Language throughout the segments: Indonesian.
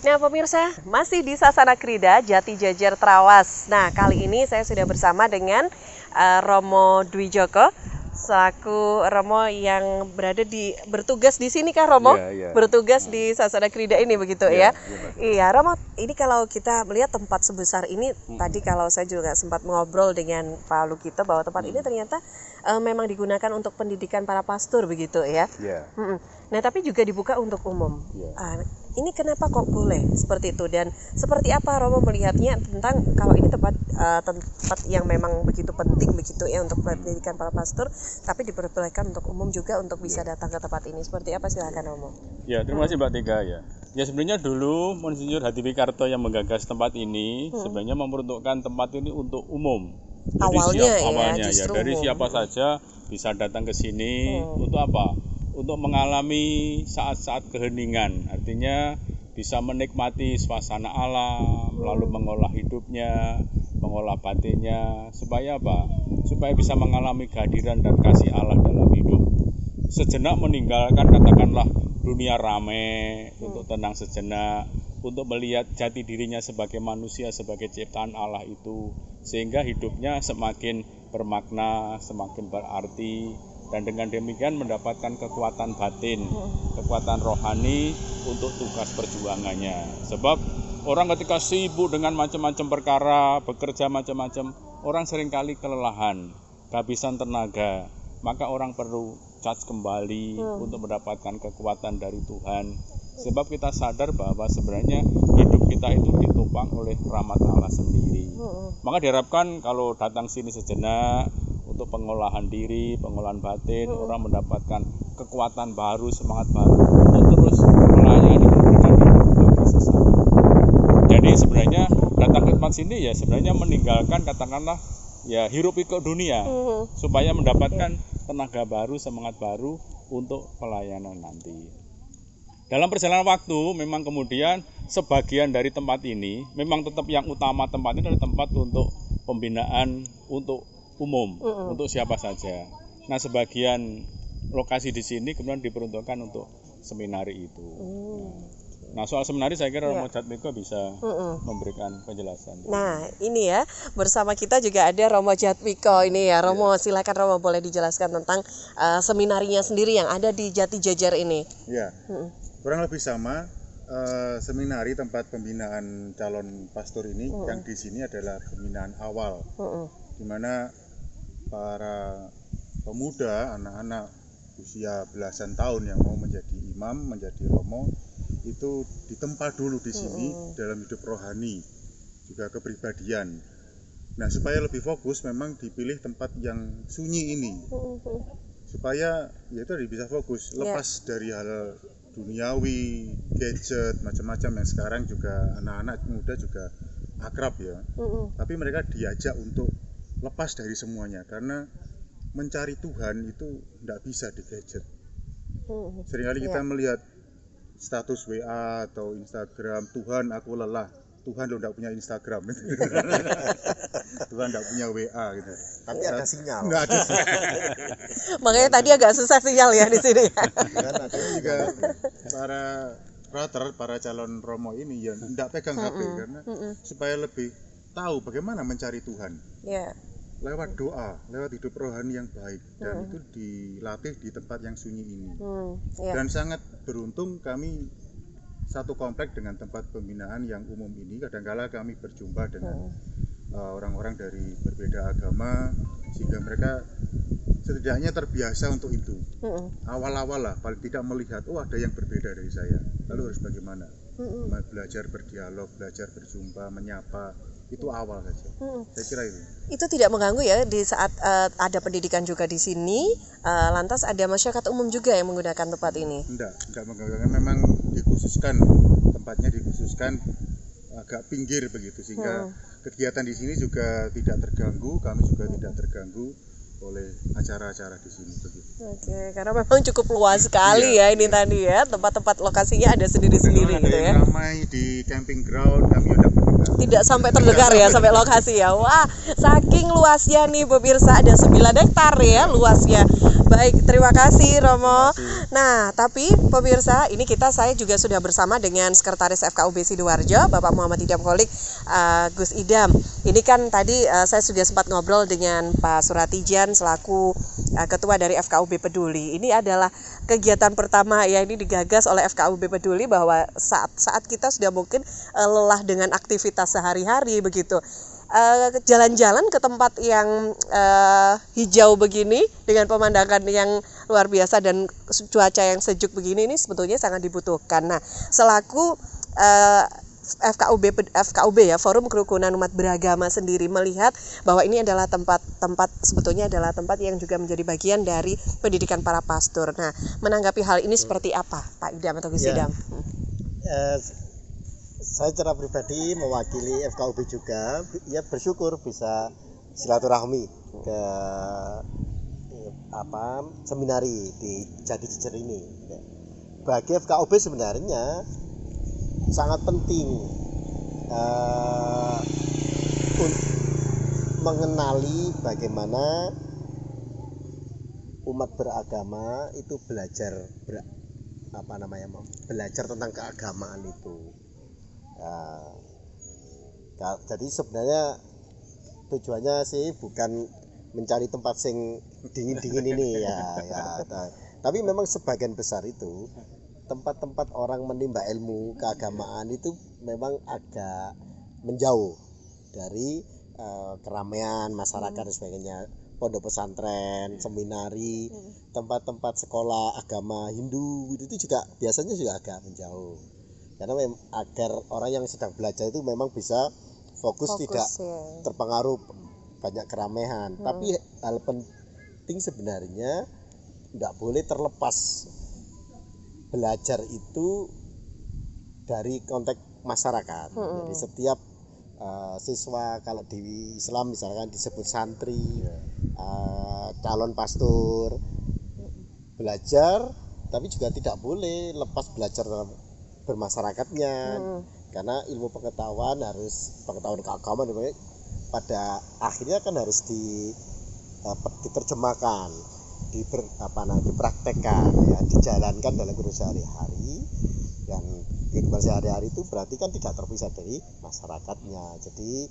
Nah pemirsa, masih di Sasana Krida, Jati Jajar Trawas. Nah kali ini saya sudah bersama dengan Romo Dwi Joko, selaku Romo yang bertugas di sini kah Romo? Iya. Bertugas di Sasana Krida ini begitu ya? Iya Romo, ini kalau kita melihat tempat sebesar ini, tadi kalau saya juga sempat mengobrol dengan Pak Lukito bahwa tempat ini ternyata memang digunakan untuk pendidikan para pastor begitu ya? Iya. Nah tapi juga dibuka untuk umum. Ini kenapa kok boleh seperti itu, dan seperti apa Romo melihatnya tentang kalau ini tempat yang memang begitu penting begitu ya untuk pendidikan para pastor, tapi diperbolehkan untuk umum juga untuk bisa datang ke tempat ini. Seperti apa, silakan Romo. Ya, terima kasih Mbak Tika ya. Ya sebenarnya dulu Monsinyur Hadiwikarto yang menggagas tempat ini sebenarnya memperuntukkan tempat ini untuk umum. Jadi awalnya dari umum. Siapa saja bisa datang ke sini untuk apa? Untuk mengalami saat-saat keheningan, artinya bisa menikmati suasana alam, lalu mengolah hidupnya, mengolah batinnya, supaya apa? Supaya bisa mengalami kehadiran dan kasih Allah dalam hidup. Sejenak meninggalkan katakanlah dunia ramai, untuk tenang sejenak, untuk melihat jati dirinya sebagai manusia, sebagai ciptaan Allah itu, sehingga hidupnya semakin bermakna, semakin berarti. Dan dengan demikian mendapatkan kekuatan batin, kekuatan rohani untuk tugas perjuangannya. Sebab orang ketika sibuk dengan macam-macam perkara, bekerja macam-macam, orang seringkali kelelahan, kehabisan tenaga. Maka orang perlu charge kembali untuk mendapatkan kekuatan dari Tuhan. Sebab kita sadar bahwa sebenarnya hidup kita itu ditopang oleh rahmat Allah sendiri. Maka diharapkan kalau datang sini sejenak, untuk pengolahan diri, pengolahan batin, orang mendapatkan kekuatan baru, semangat baru untuk terus melayani memberikan hidup bagi sesama. Jadi sebenarnya datang ke tempat sini ya sebenarnya meninggalkan katakanlah ya hiruk pikuk dunia supaya mendapatkan tenaga baru, semangat baru untuk pelayanan nanti. Dalam perjalanan waktu memang kemudian sebagian dari tempat ini memang tetap yang utama tempat ini adalah tempat untuk pembinaan untuk umum, untuk siapa saja. Nah, sebagian lokasi di sini kemudian diperuntukkan untuk seminari itu. Nah, soal seminari saya kira Romo Jatmiko bisa memberikan penjelasan. Nah, ini ya, bersama kita juga ada Romo Jatmiko ini ya. Romo, silakan Romo boleh dijelaskan tentang seminarinya sendiri yang ada di Jati Jajar ini. Ya, kurang lebih sama. Seminari tempat pembinaan calon pastor ini yang di sini adalah pembinaan awal, di mana para pemuda, anak-anak usia belasan tahun yang mau menjadi imam, menjadi romo, itu ditempa dulu di sini dalam hidup rohani, juga kepribadian. Nah, supaya lebih fokus memang dipilih tempat yang sunyi ini, supaya ya itu bisa fokus, lepas dari hal duniawi, gadget, macam-macam yang sekarang juga anak-anak muda juga akrab ya. Tapi mereka diajak untuk lepas dari semuanya, karena mencari Tuhan itu tidak bisa di gadget. Seringkali kita melihat status WA atau Instagram, Tuhan aku lelah, Tuhan lo tidak punya Instagram, Tuhan tidak punya WA gitu. Tapi ada sinyal. Nggak ada. Makanya tadi agak susah sinyal ya di sini. Karena juga para calon romo ini ya tidak pegang HP karena supaya lebih tahu bagaimana mencari Tuhan. Lewat doa, lewat hidup rohani yang baik, dan itu dilatih di tempat yang sunyi ini. Dan sangat beruntung kami satu komplek dengan tempat pembinaan yang umum ini. Kadang-kala kami berjumpa dengan orang-orang dari berbeda agama, sehingga mereka setidaknya terbiasa untuk itu. Awal-awal lah, paling tidak melihat, oh ada yang berbeda dari saya, lalu harus bagaimana? Belajar berdialog, belajar berjumpa, menyapa, itu awal saja. Saya kira itu tidak mengganggu ya di saat ada pendidikan juga di sini, lantas ada masyarakat umum juga yang menggunakan tempat ini. Tidak mengganggu, memang tempatnya dikhususkan agak pinggir begitu, sehingga kegiatan di sini juga tidak terganggu, kami juga tidak terganggu oleh acara-acara di sini begitu. Oke, karena memang cukup luas sekali ya ini tadi ya, tempat-tempat lokasinya ada sendiri-sendiri gitu ya. Ramai di camping ground kami udah mendengar. Tidak sampai terdengar ya sampai lokasi ya. Wah, saking luasnya nih pemirsa, ada 9 hektar ya luasnya. Baik, terima kasih Romo. Terima kasih. Nah, tapi pemirsa, ini saya juga sudah bersama dengan Sekretaris FKUB Sidoarjo, Bapak Muhammad Idam Kholik, Gus Idam. Ini kan tadi saya sudah sempat ngobrol dengan Pak Suratijan selaku Ketua dari FKUB Peduli. Ini adalah kegiatan pertama ya, ini digagas oleh FKUB Peduli bahwa saat kita sudah mungkin lelah dengan aktivitas sehari-hari begitu. Jalan-jalan ke tempat yang hijau begini dengan pemandangan yang luar biasa dan cuaca yang sejuk begini ini sebetulnya sangat dibutuhkan. Nah, selaku FKUB ya, Forum Kerukunan Umat Beragama sendiri melihat bahwa ini adalah tempat sebetulnya adalah tempat yang juga menjadi bagian dari pendidikan para pastor. Nah, menanggapi hal ini seperti apa, Pak Idam atau Gus Idam? Saya secara pribadi mewakili FKUB juga, ya bersyukur bisa silaturahmi ke seminari di Jati Jejer ini. Bagi FKUB sebenarnya sangat penting untuk mengenali bagaimana umat beragama itu belajar tentang keagamaan itu. Jadi sebenarnya tujuannya sih bukan mencari tempat sing dingin-dingin ini ya. Tapi memang sebagian besar itu tempat-tempat orang menimba ilmu keagamaan itu memang agak menjauh dari keramaian masyarakat dan sebagainya. Pondok pesantren, seminari, tempat-tempat sekolah agama Hindu itu juga biasanya juga agak menjauh. Karena agar orang yang sedang belajar itu memang bisa fokus tidak ya. terpengaruh banyak keramaian. Tapi hal penting sebenarnya tidak boleh terlepas belajar itu dari konteks masyarakat. Jadi setiap siswa kalau di Islam misalkan disebut santri, calon pastor, belajar, tapi juga tidak boleh lepas belajar dalam bermasyarakatnya, karena ilmu pengetahuan keagamaan pada akhirnya kan harus diterjemahkan, dipraktekkan, ya, dijalankan dalam kehidupan sehari-hari, dan kehidupan sehari-hari itu berarti kan tidak terpisah dari masyarakatnya. Jadi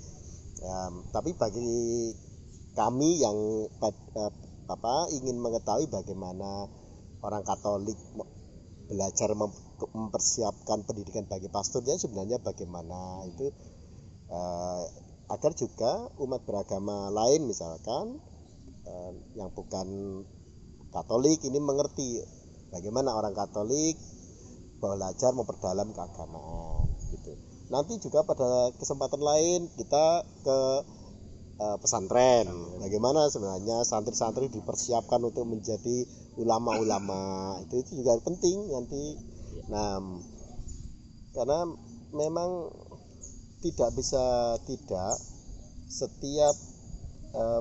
tapi bagi kami yang ingin mengetahui bagaimana orang Katolik belajar mempersiapkan pendidikan bagi pastornya, sebenarnya bagaimana itu agar juga umat beragama lain misalkan yang bukan Katolik ini mengerti bagaimana orang Katolik belajar memperdalam keagamaan gitu. Nanti juga pada kesempatan lain kita ke pesantren, bagaimana sebenarnya santri-santri dipersiapkan untuk menjadi ulama-ulama, itu juga penting nanti. Nah, karena memang tidak bisa setiap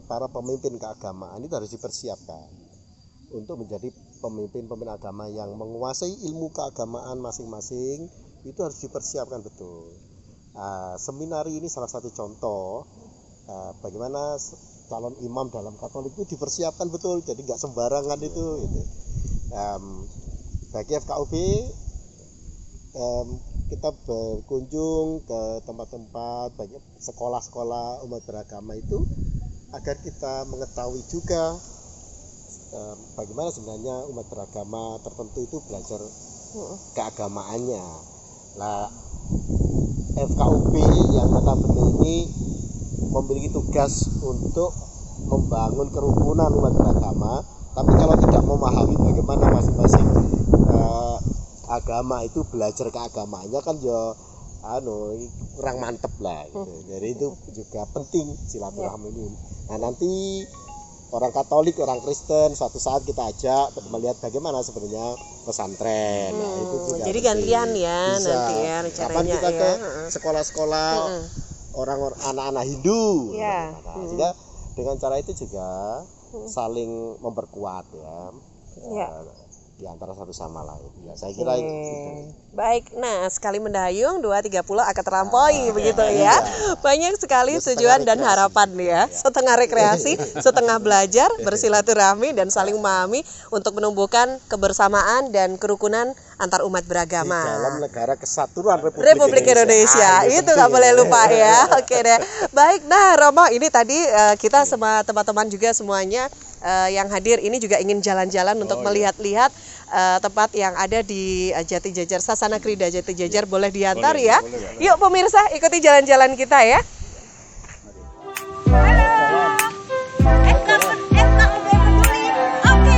para pemimpin keagamaan itu harus dipersiapkan untuk menjadi pemimpin agama yang menguasai ilmu keagamaan masing-masing, itu harus dipersiapkan betul. Seminari ini salah satu contoh bagaimana calon imam dalam Katolik itu dipersiapkan betul, jadi nggak sembarangan itu. Bagi FKUB kita berkunjung ke tempat-tempat banyak sekolah-sekolah umat beragama itu agar kita mengetahui juga bagaimana sebenarnya umat beragama tertentu itu belajar keagamaannya. Nah, FKUB yang notabene ini memiliki tugas untuk membangun kerukunan umat beragama, tapi kalau tidak memahami bagaimana masing-masing agama itu belajar keagamaannya kan ya kurang mantep lah gitu. Jadi itu juga penting silaturahmi ini. Nah, nanti orang Katolik, orang Kristen suatu saat kita ajak melihat bagaimana sebenarnya pesantren. Nah, itu juga jadi penting. gantian ya Bisa. nanti ya rencananya. Kapan kita ke sekolah-sekolah orang anak-anak Hindu. Ya. Nah, sehingga dengan cara itu juga saling memperkuat ya. Ya. di antara satu sama lain. Ya, saya kira itu. Baik, nah sekali mendayung 2-3 pulau akan terlampaui begitu ya. Banyak sekali tujuan dan harapan ya. Setengah rekreasi, setengah belajar, bersilaturahmi dan saling memahami untuk menumbuhkan kebersamaan dan kerukunan antar umat beragama. Di dalam negara kesatuan Republik Indonesia. Itu nggak boleh lupa ya. Oke deh. Baik, nah Romo, ini tadi kita sama teman-teman juga semuanya yang hadir ini juga ingin jalan-jalan untuk melihat-lihat tempat yang ada di Jati Jajar, Sasana Krida Jati Jajar. Boleh diantar ya. Yuk pemirsa, ikuti jalan-jalan kita ya. Halo. FKUB peduli. Oke.